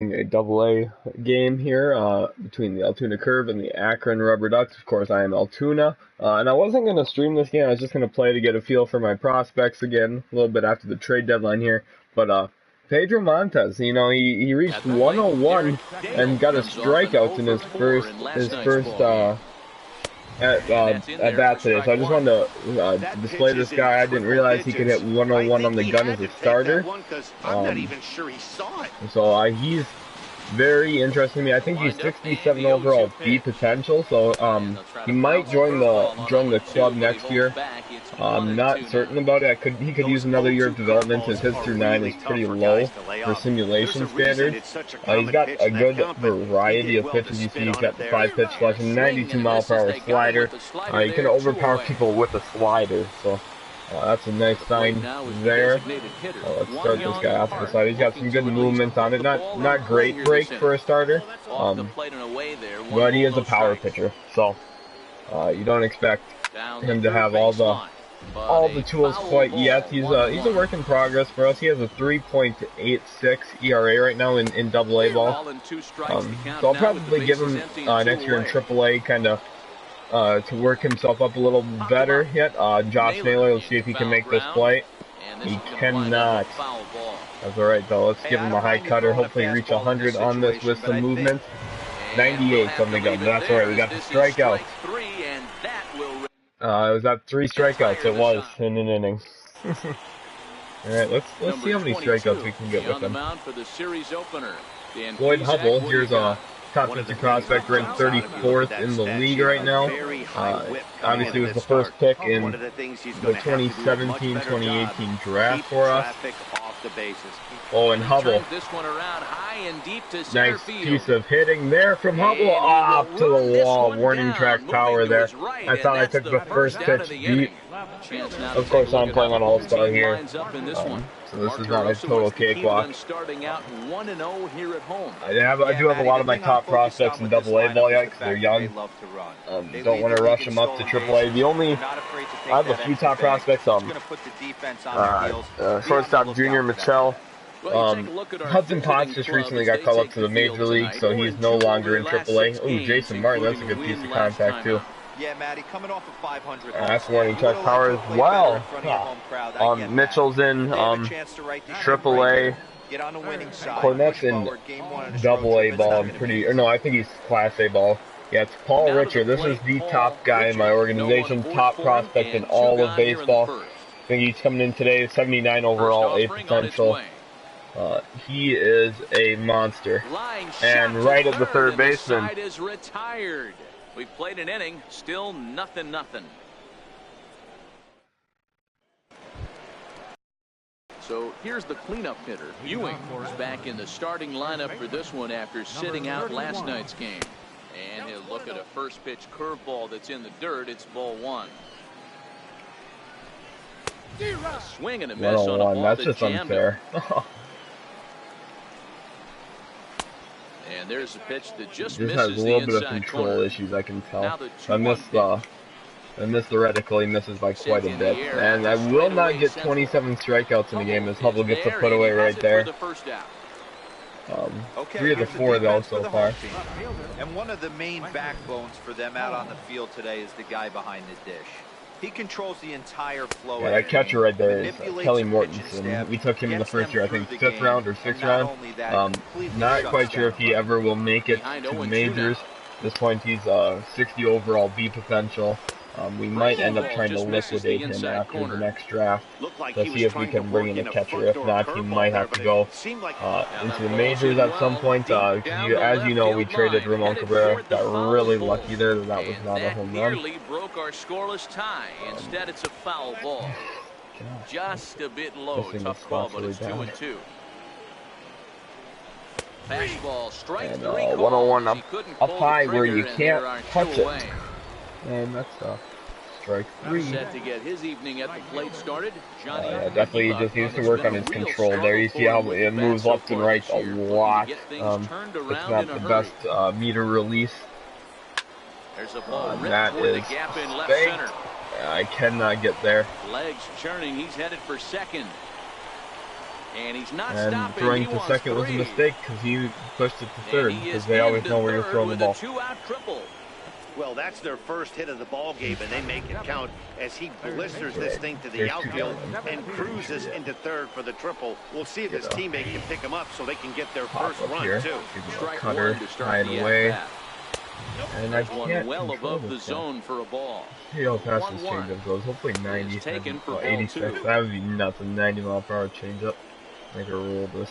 watching a double-A game here between the Altoona Curve and the Akron Rubber Ducks. Of course, I am Altoona, and I wasn't going to stream this game. I was just going to play to get a feel for my prospects again, a little bit after the trade deadline here. But Pedro Montes, he reached 101 and got a strikeout in his first at bat today. So I just wanted to display this guy. I didn't realize he could hit 101 on the gun as a starter. So he's very interesting to me. I think he's 67 overall B potential, so he might join the club next year. I'm not certain about it. He could use another year of development. His hits through 9 is pretty low for simulation standards. He's got a good variety of pitches. You see, he's got the 5-pitch selection, 92-mile-per-hour slider. He can overpower people with a slider, so that's a nice sign there. Let's start this guy off to the side. He's got some good movement on it. Not great break for a starter, but he is a power pitcher, so you don't expect him to have all the tools quite yet. He's a work in progress for us. He has a 3.86 ERA right now in Double-A ball. So I'll probably give him next year in Triple-A, kind of to work himself up a little better yet. Josh Naylor, let's see if he can make this play. He cannot. That's alright though. Let's give him a high cutter. Hopefully reach 100 on this with some movement. 98 on the gun. That's alright. We got the strikeout. It was at 3 strikeouts. It was in an inning. Alright, let's see how many strikeouts we can get with him. Lloyd Hubble, here's a top 50 prospect, ranked 34th in the league right now. Obviously was the first pick in the 2017-2018 draft for us. Oh, and Hubble. Nice piece of hitting there from Hubble. Up to the wall. Warning track power there. I thought I took the first pitch deep. Of course, I'm playing on All-Star here. So this is not a total cakewalk. I do have a lot of my top prospects in Double-A ball yet because they're young. Don't want to rush them up to Triple-A. I have a few top prospects. Shortstop Junior Mitchell. Hudson Potts just recently got called up to the Major League, so he's no longer in Triple-A. Ooh, Jason Martin, that's a good piece of contact too. Yeah, Matty, coming off of 500. That's warning track power as well. Mitchell's in Triple-A. Cornette's in Double-A ball. I think he's Class A ball. Yeah, it's Paul Richard. This is the top guy in my organization, top prospect in all of baseball. I think he's coming in today, 79 overall, A potential. He is a monster. And right at the third baseman. We've played an inning, still nothing. So here's the cleanup hitter. Ewing is back in the starting lineup for this one after sitting out last night's game. And he'll look at a first pitch curveball that's in the dirt. It's ball 1. A swing and a miss on a ball that's just unfair. And there's a pitch that just misses has a little bit of control corner. issues, I can tell. I missed the reticle. He misses by quite a bit. And I will not get 27 strikeouts in the game as Hubble gets a put away right there. 3 of the 4 though so far. And one of the main backbones for them out on the field today is the guy behind the dish. He controls the entire flow. Yeah, that catcher right there is Kelly Mortensen. We took him in the first year, I think 5th round or 6th round. Not quite sure if he ever will make it to the majors. At this point, he's 60 overall B potential. We might end up trying to liquidate him after the next draft to see if we can bring in a catcher. If not, he might have to go into the majors at some point. As you know, we traded Ramon Cabrera. Got really lucky there that was not a home run. Broke our scoreless tie. Instead, it's a foul ball. Just a bit low. Tough call, but it's 2-2. Fastball, strike 3. 101 up high where you can't touch it. And that's strike 3. Set to get his evening at the plate started. Yeah, definitely just needs to work on his control there. You see how it moves left and right a lot. It's not the best meter release. That is fake. Yeah, I cannot get there. Legs churning. He's headed for second. And he's not And stopping. throwing to second was a mistake because he pushed it to third because they always know where you're throwing the ball. Well, that's their first hit of the ball game, and they make it count as he blisters this thing to the outfield and cruises into third for the triple. We'll see if his teammate can pick him up so they can get their first run, too. Cutter, hide away. And I can't well above the zone for a ball. See how fast this changeup goes. Hopefully 90. Taken for 86. That would be nuts. A 90-mile-per-hour changeup. Make her roll this.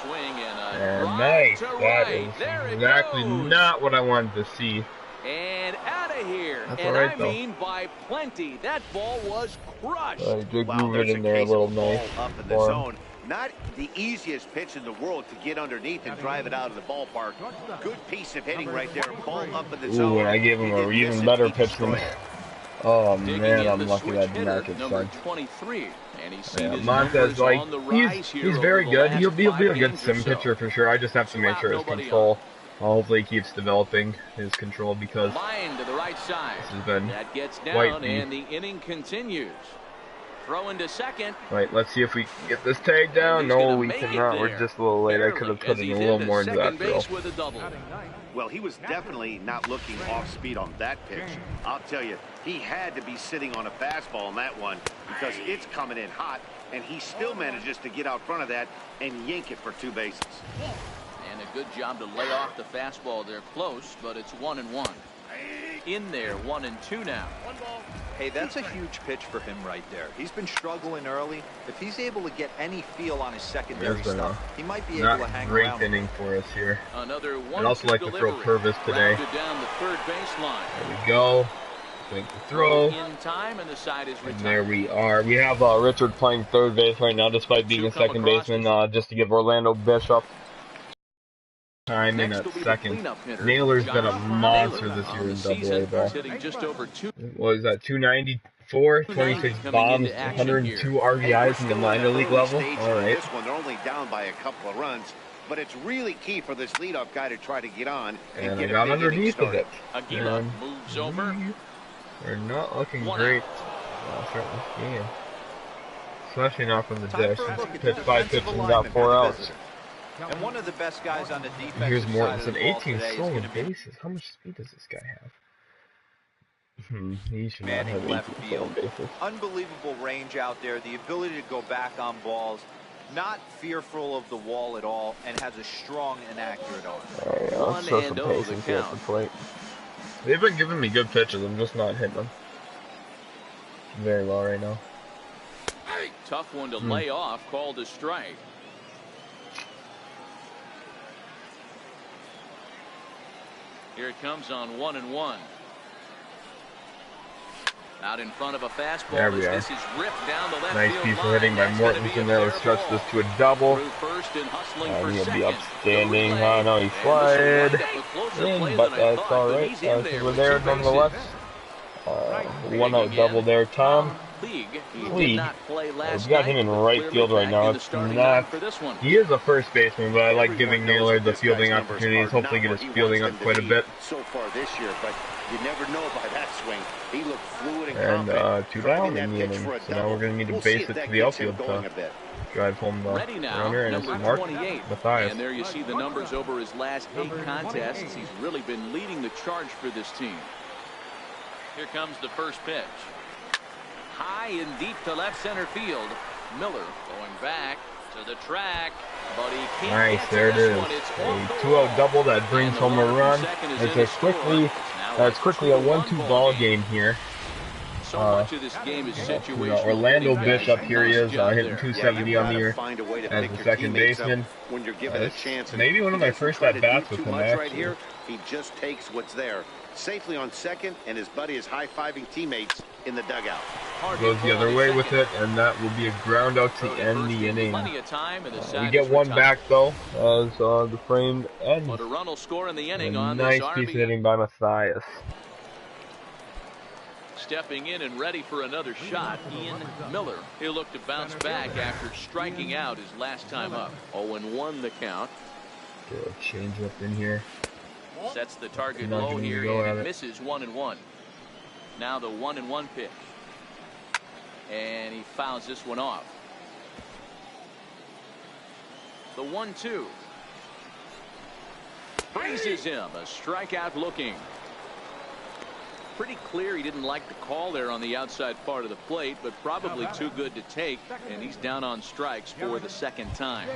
Swing and nice. That is exactly not what I wanted to see. And out of here. That's and right, I mean by plenty. That ball was crushed. I did move it in there a little nice. Up in the zone. Not the easiest pitch in the world to get underneath and drive it out of the ballpark. Good piece of hitting right there. Ball up in the zone. Ooh, and I gave him an even better pitch than that. Oh man, I'm lucky that did not get number 23. And he's seen his Montes, like, he's very good. He'll be a good sim pitcher for sure. I just have to make sure his control. Hopefully he keeps developing his control because line to the right side. This has been that gets quite down, and the inning continues. Throwing to second. Right, let's see if we can get this tag down. No, we cannot. We're just a little late. I could have put in a little more into that throw. Well, he was definitely not looking off speed on that pitch. I'll tell you, he had to be sitting on a fastball on that one because it's coming in hot, and he still manages to get out front of that and yank it for 2 bases. And a good job to lay off the fastball there close, but it's 1-1. In there, 1-2 now. Hey, that's a huge pitch for him right there. He's been struggling early. If he's able to get any feel on his secondary stuff, he might be able to hang around. Not great inning for us here. Another I'd also like to throw Purvis today. Down the third baseline. There we go. Make the throw. In time, and the side is retired. And there we are. We have Richard playing third base right now, despite being a second baseman, just to give Orlando Bishop time in at second. Naylor's been a monster this year in Double-A ball. What is that, 294, 26 bombs, 102 RBIs in the minor league level? All right. This one, they're only down by a couple of runs, but it's really key for this leadoff guy to try to get on and get I got underneath of it. Aguila moves over. We're not looking great throughout this game. Especially not from the dish. Pitched 5 pitches and got 4 outs. And one of the best guys on the defense. Here's more. It's an 18 stolen bases. How much speed does this guy have? He should not have 18 stolen bases. Unbelievable range out there. The ability to go back on balls. Not fearful of the wall at all, and has a strong and accurate arm. Alright, let's throw some patience here at the plate. They've been giving me good pitches. I'm just not hitting them. Very low right now. Tough one to lay off. Called a strike. Here it comes on 1-1. Out in front of a fastball. There we are. This is ripped down the left nice field piece of line. hitting by Mortensen there. Let's stretch this to a double. He'll be upstanding. Oh no, he slid in, but that's alright. We're there nonetheless. 1 out double there, Tom. League. We got him in right field right now. It's not. He is a first baseman, but I like giving Naylor the fielding opportunities. Hopefully, get his fielding up quite a bit. So far this year, but you never know by that swing. He looked fluid and confident. 2 down in the inning. So now we're going to need to base it to the outfield to drive home the runner, and it's Mark Matthias. And there you see the numbers over his last 8 contests. He's really been leading the charge for this team. Here comes the first pitch. High and deep to left center field. Miller going back to the track, but he can't. Nice, there it is. A 2-out double that brings home a run. It's quickly a 1-2 ball game here. So much of this game is situational. Orlando Bishop, here he is, hitting 270 on the year as the second baseman. Maybe one of my first at bats with him, actually. He just takes what's there safely on second, and his buddy is high-fiving teammates in the dugout. Goes the other way with it, and that will be a ground out to end the inning. We get 1 back though, as the frame ends. But a run will score in the inning on nice piece of hitting by Matthias. Stepping in and ready for another shot, Ian Miller. He'll look to bounce back after striking out his last time up. 0-1 the count. Throw a change up in here. Sets the target low here, and it misses 1-1. Now the 1-1 pitch. And he fouls this one off. The 1-2. Freezes him. A strikeout looking. Pretty clear he didn't like the call there on the outside part of the plate, but probably too good to take, and he's down on strikes for the second time.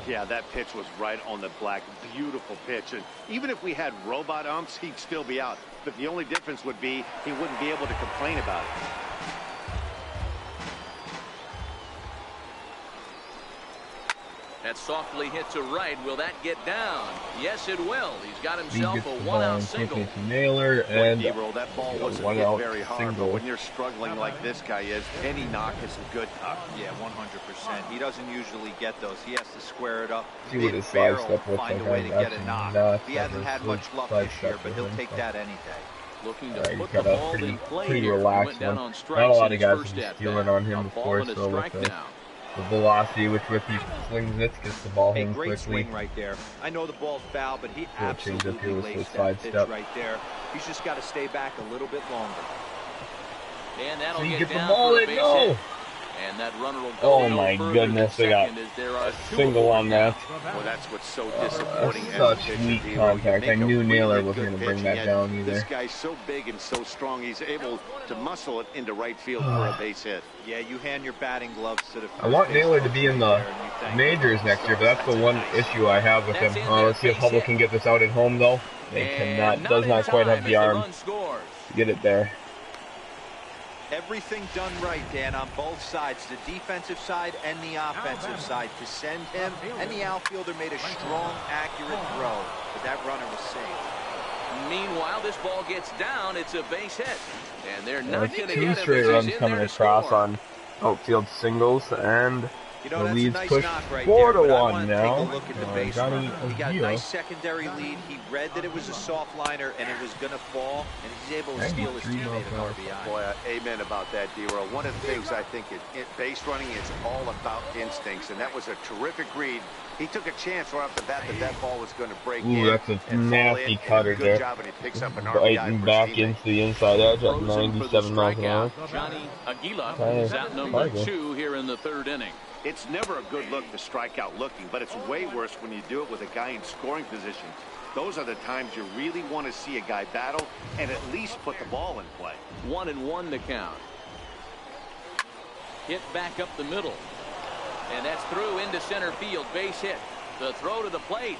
Yeah, that pitch was right on the black. Beautiful pitch. And even if we had robot umps, he'd still be out. But the only difference would be he wouldn't be able to complain about it. That softly hit to right. Will that get down? Yes, it will. He's got himself a one-out single. Nailer and that ball wasn't hit very hard, but when you're struggling like this guy is, any knock is a good knock. Yeah, 100%. He doesn't usually get those. He has to square it up. See what his sidestep looks find like. a way to get a knock. He hasn't had much luck this year, but he'll take that any day. Looking to He's put got the a ball in play pretty here. relaxed Went down one. on Not strikes a lot in of his guys first are at stealing bat. on him, A of ball course, and a so with strike now. the velocity with he swings it, gets the ball in Great quickly. swing right there. I know the ball's foul, but he change up here absolutely with laced his that pitch sidestep. right there. He's just got to stay back a little bit longer. And that'll So you get get the down ball for a in, base no! hit. And that runner will go Oh no my further goodness, than they got second as there are a two single on aboard that. Well, that's what's so disappointing. Such weak contact. I knew Naylor wasn't going to bring that down either. This guy's so big and so strong, he's able to muscle it into right field for a base hit. Yeah, you hand your batting gloves to the first I want base Naylor to coach be in right the there, and you thank him. majors next year, but that's the one issue I have with him. Let's see if Hubble can get this out at home, though. They cannot, does not quite have the arm to get it there. Everything done right, Dan, on both sides, the defensive side and the offensive side, to send him, and the outfielder made a strong, accurate throw, but that runner was safe. Meanwhile, this ball gets down. It's a base hit, and they're not going to Two get him. straight He's runs in there coming to across score. on outfield singles, and You know, the that's lead's a nice pushed knock right 4 there, to but I 1 want to now. take a look at the base runner. He got a Aguila. nice secondary lead. He read that it was a soft liner and it was going to fall, and he's able to steal his 93 teammate an miles RBI. Boy, amen about that, D-Roll. One of the things I think in base running is all about instincts, and that was a terrific read. He took a chance right off the bat that ball was going to break in. Ooh, that's a and nasty cutter good there. job, and he picks up an RBI Biting for back his teammate. into the inside edge at Frozen for the 97 miles an hour. strikeout. Johnny Aguila Tyler is out number Tiger. 2 here in the third inning. It's never a good look to strike out looking, but it's way worse when you do it with a guy in scoring position. Those are the times you really want to see a guy battle and at least put the ball in play. 1-1 to count. Hit back up the middle. And that's through into center field. Base hit. The throw to the plate.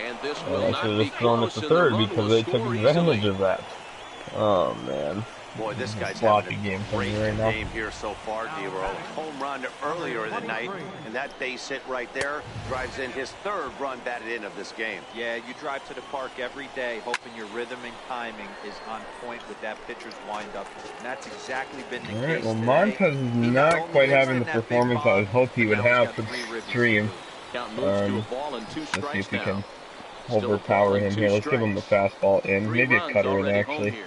And this will I not should be have thrown it close. to and the third run because will they took score advantage easily. of that. Oh, man. Boy, this guy's sloppy having a game for great me right now. game here so far, D-Roll. Home run earlier in the night, and that base hit right there drives in his third run batted in of this game. Yeah, you drive to the park every day hoping your rhythm and timing is on point with that pitcher's windup, and that's exactly been the All right, case well, today. Montez is He not only quite hits having in the that big performance I bomb, would hope he would but now have he's for got the 3 ribbies to stream. lose. Count moves to a Um, ball and 2 Let's see strikes if we now. can Still a ball overpower and him 2 here. Let's give him the fastball in. 3 Maybe a runs cutter in, already home actually. here.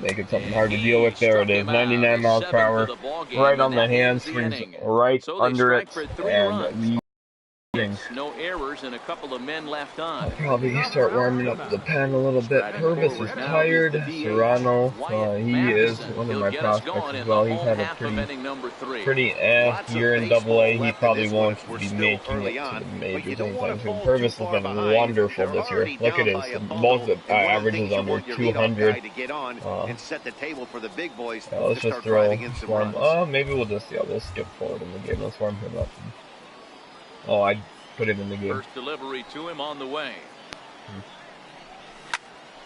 Make it something hard to deal with. There it is. 99 miles per hour. Right on the hand. Swings right under it. And no errors and a couple of men left on. probably start warming up the pen a little bit. Purvis is tired. Serrano, he is one of my prospects as well. He's had a pretty year in Double-A. He probably won't be making it to the majors anytime soon. Purvis has been wonderful this year. Look at his most averages under 200. Let's just throw warm. Maybe we'll just we'll skip forward in the game. Let's warm him up. Oh, I put him in the game. First delivery to him on the way.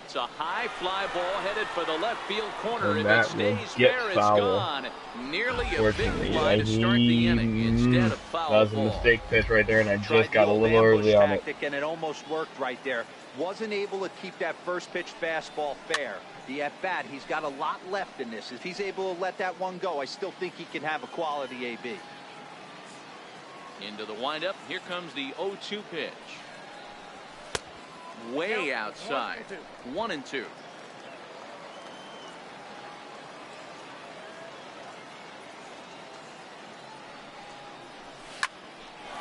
It's a high fly ball headed for the left field corner. And if that it stays will get fair, foul. it's gone. Nearly a big fly to start the inning instead of foul That was a ball. mistake pitch right there, and I just got a little early on it. And it almost worked right there. Wasn't able to keep that first pitch fastball fair. The at-bat, he's got a lot left in this. If he's able to let that one go, I still think he can have a quality AB. Into the windup. Here comes the 0-2 pitch. Way outside. 1-2.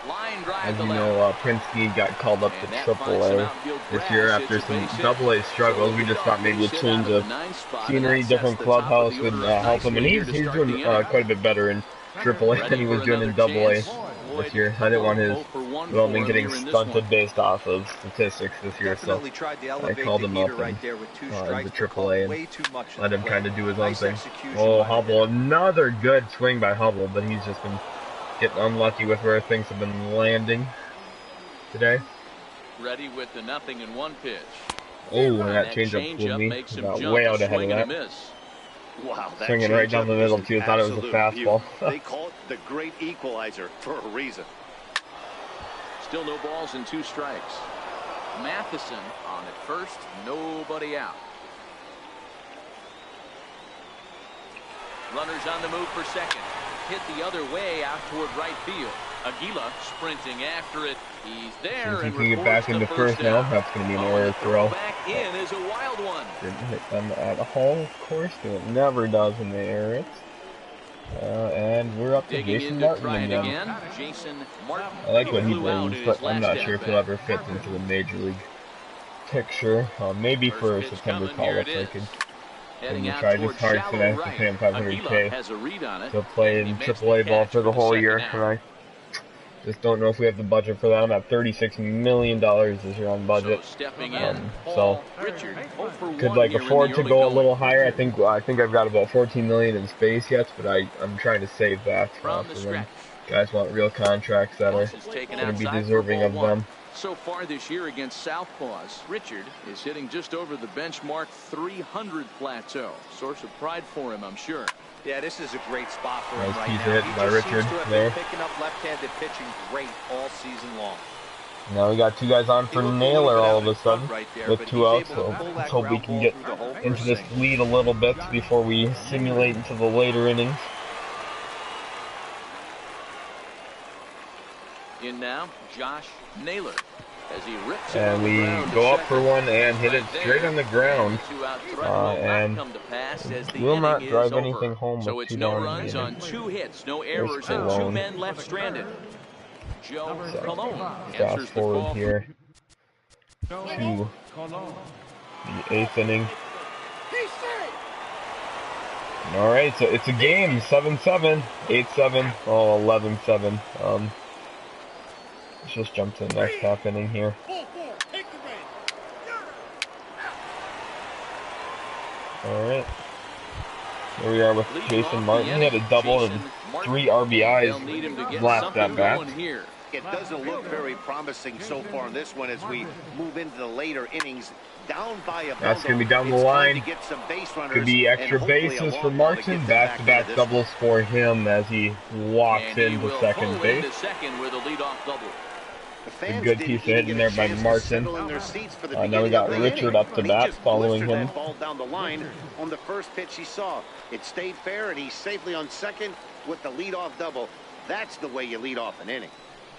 Line drive As to you left. know, Prinsky got called up to Triple-A this year after some Double-A struggles. We just thought maybe a change of scenery, different clubhouse would help him, and he's doing quite a bit better in Triple-A than he was doing in Double-A. this year. I didn't want his development getting stunted based off of statistics this year, so I called him up and the AAA and let him kind of do his own thing. Oh, Hubble, another good swing by Hubble, but he's just been getting unlucky with where things have been landing today. Ready with the 0-1 pitch. Oh, that changeup fooled me. Got way out ahead of that. Wow, that swinging right down the middle too. Thought it was a fastball. They call it the great equalizer for a reason. Still no balls and 2 strikes. Matheson on at first, nobody out. Runners on the move for second. Hit the other way out toward right field. Aguila sprinting after it. He's there. If he can get back into first now, that's going to be an error throw. Back in is a wild one. Didn't hit them at all, of course. It never does when they err it. And we're up to Jason Martin again. I like what he brings, but I'm not sure if he'll ever fit into the major league picture. Maybe for a September call-up, I could try just hard so I have to pay him $500K to play in AAA ball for the whole year. And I just don't know if we have the budget for that. I'm at $36 million this year on budget, so could like afford to go a little higher. I think I've got about $14 million in space yet, but I'm trying to save that for when guys want real contracts that are going to be deserving of them. So far this year against Southpaws, Richard is hitting just over the benchmark 300 plateau. Source of pride for him, I'm sure. Yeah, this is a great spot for him right now. He by Richard seems to have there. been picking up left-handed pitching great all season long. Now we got 2 guys on for Naylor all of a sudden with 2 outs. So let's hope we can get into this lead a little bit before we simulate into the later innings. In now, Josh Naylor. As he rips and we go up for one and hit it straight on the ground, and will not drive anything home. So it's no runs on 2 hits, no errors, and 2 men left stranded. Joe Cologne fast forward here to the 8th inning. All right, so it's a game, 7-7, 8-7, oh, 11-7. Let's just jump to the next half inning here. Alright. Here we are with Jason Martin. He had a double and 3 RBIs last at bat. It doesn't look very promising so far in this one as we move into the later innings. Down by a that's going to be down the line. Could be extra bases for Martin. Back-to-back doubles for him as he walks into second base. A good piece of hitting there by Martin. Now we got Richard up to bat following him. Down the line on the first pitch he saw. It stayed fair and he's safely on second with the leadoff double. That's the way you lead off an inning.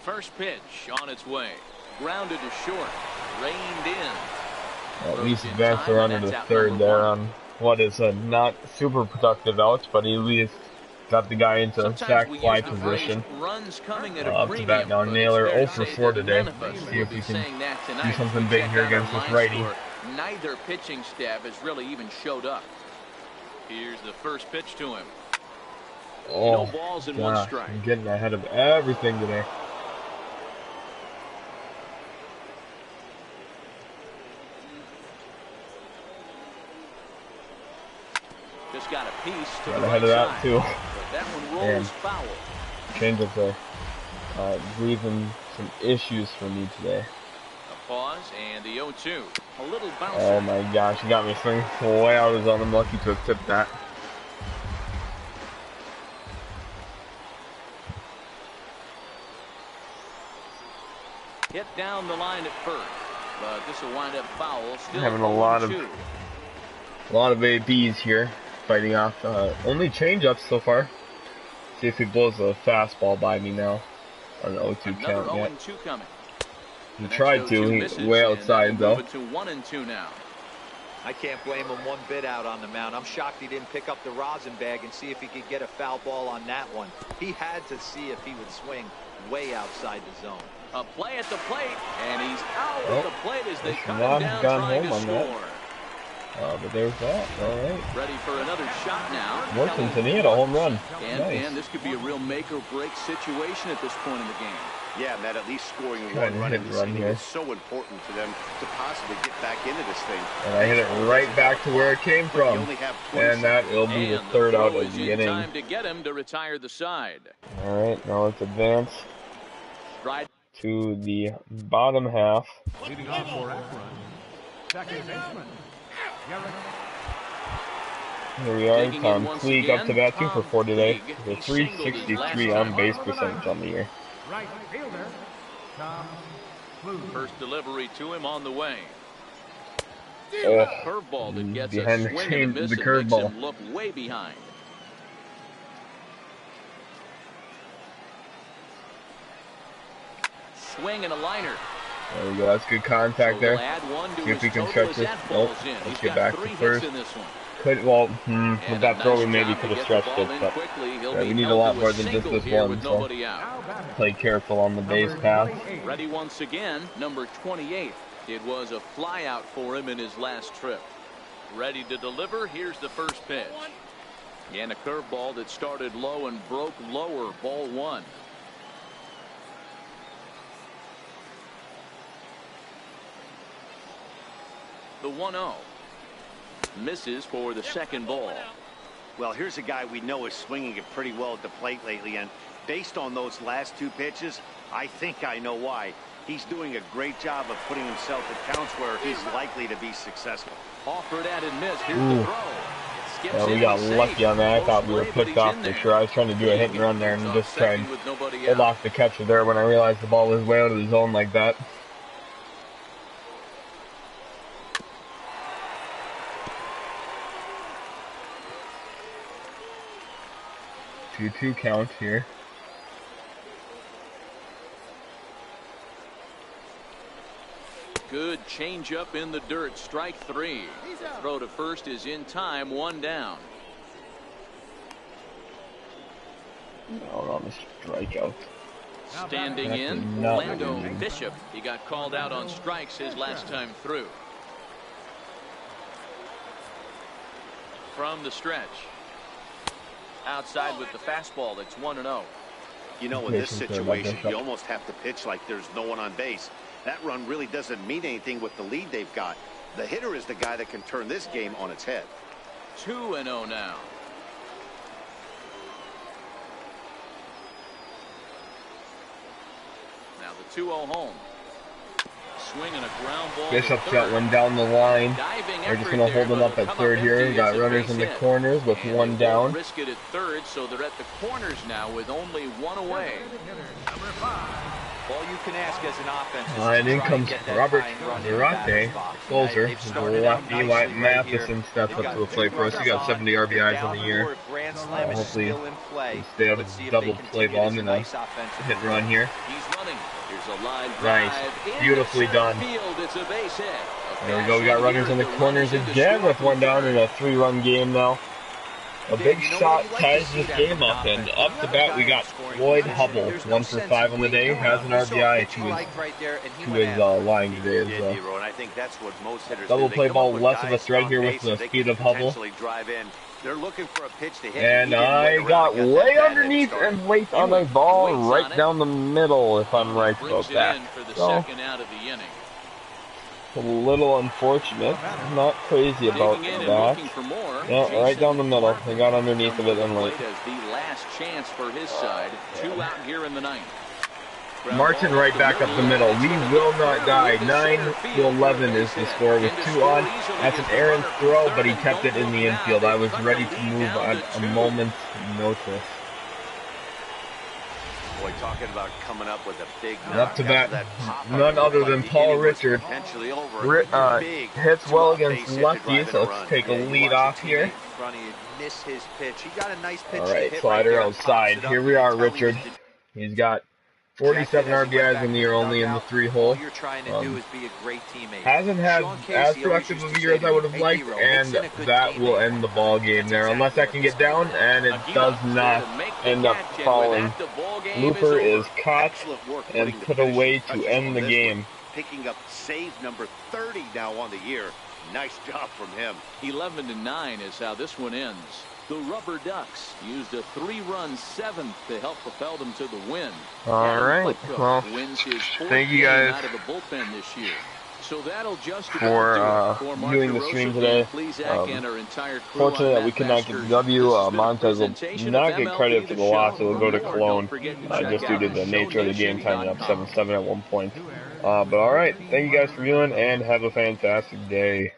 First pitch on its way. Grounded to short. Reined in. At least advanced the runner to third there on what is a not super productive out, but he at least got the guy into sac fly position. Up to bat now. Naylor 0 for 4 today. Let's see if he can do something big here against this righty. Neither pitching staff has really even showed up. Here's the first pitch to him. Oh, no balls and gosh, 1 strike. I'm getting ahead of everything today. Just got a piece to got the ahead right of that side. too. But that one rolls foul. Change up there. Breathing some issues for me today. A pause and the 0-2. A little bouncer. Oh my gosh, he got me swinging way out of zone. I'm lucky to have tipped that. Hit down the line at first, but this will wind up foul. Still having a lot of ABs here, fighting off only changeups so far. See if he blows a fastball by me now on the 0-2 count yet. He tried to. He's way outside though. 1-2 now. I can't blame him one bit out on the mound. I'm shocked he didn't pick up the rosin bag and see if he could get a foul ball on that one. He had to see if he would swing way outside the zone. A play at the plate, and he's out at the plate as they cut him down gone trying home to on score. But there's that. All right. Ready for another shot now. Montes, and he had a home run. And, nice. and this could be a real make-or-break situation at this point in the game. Yeah, Matt, at least scoring one run in this inning is so important to them to possibly get back into this thing. And I hit it right back to where it came from. And that will be the third out of the inning. Time to get him to retire the side. All right, now let's advance to the bottom half. Leading off for Akron, second baseman. Here we are, Tom Fleek up to bat 2 for 4 today. The 363 on base percentage on the year. Right fielder, Tom Fleek. First delivery to him on the way. Oh, Curveball that gets behind a swing and a miss the and curveball. makes him look way behind. Swing and a liner. There we go, that's good contact there. See if we can stretch this. Nope, let's get back to first. Could, well, with that throw we maybe could have stretched it, but yeah, we need a lot more than just this one, so play careful on the base path. Ready once again, number 28. It was a fly out for him in his last trip. Ready to deliver, here's the first pitch. And a curveball that started low and broke lower, ball 1. The 1-0. Misses for the second ball. Well, here's a guy we know is swinging it pretty well at the plate lately, and based on those last 2 pitches, I think I know why. He's doing a great job of putting himself at counts where he's likely to be successful. Offered at and missed. Here's the throw. Yeah, we got lucky on that. I thought we were picked off for sure. I was trying to do a hit and run there and just try and hold off the catcher there when I realized the ball was way out of the zone like that. 2-2 count here. Good changeup in the dirt. Strike 3. The throw to first is in time. 1 down. Hold on, the strikeout. Standing in, Orlando Bishop. He got called out on strikes his last time through. From the stretch. Outside with the fastball. That's 1-0. You know, in this situation, you almost have to pitch like there's no one on base. That run really doesn't mean anything with the lead they've got. The hitter is the guy that can turn this game on its head. 2-0 now. Now the 2-0 home. Swinging a ground ball. Bishop's got one down the line. We're just going to hold him up at third here. We got runners in the corners with 1 down. Risk it at third, so they're at the corners now with only 1 away. All you can ask as an offense is and in comes Robert Zarate, closer. The lefty, White Matheson steps up to the plate for us. He got 70 RBIs in the year. Hopefully, he'll stay out of double play ball and a hit and run here. Nice. Beautifully done. There we go. We got runners in the corners again with 1 down in a 3-run game now. A big shot ties this game up, and up to bat we got Floyd Hubble, 1 for 5 on the day, has an RBI to his line today as well. Double play ball, less of a threat here with the speed of Hubble. And I got way underneath and late on a ball right down the middle, if I'm right about that. So, a little unfortunate. Not crazy about that. Yeah, right down the middle. They got underneath of it and late. Martin right back up the middle. We will not die. 9-11 is the score with 2 on. That's an errant throw, but he kept it in the infield. I was ready to move on a moment's notice. Boy, talking about coming up with a big up to bat, none other than Paul Richard. Hits well against lefties, so let's take a lead off here. Alright, slider outside. Here we are, Richard. He's got 47 RBIs in the year, only in the 3-hole. Hasn't had as productive of a year as I would have liked, and that will end the ball game there. Unless I can get down, and it does not end up falling. Looper is caught and put away to end the game. Picking up save number 30 now on the year. Nice job from him. 11-9 is how this one ends. The Rubber Ducks used a 3-run 7th to help propel them to the win. All right. Well, wins his thank you guys out of the bullpen this year. So that'll just for viewing the stream today. Fortunately that we could not get the W. Montez will not get credit for the loss. It will go to Cologne just due to the nature of the game, timing up 7-7 at one point. But all right, thank you guys for viewing, and have a fantastic day.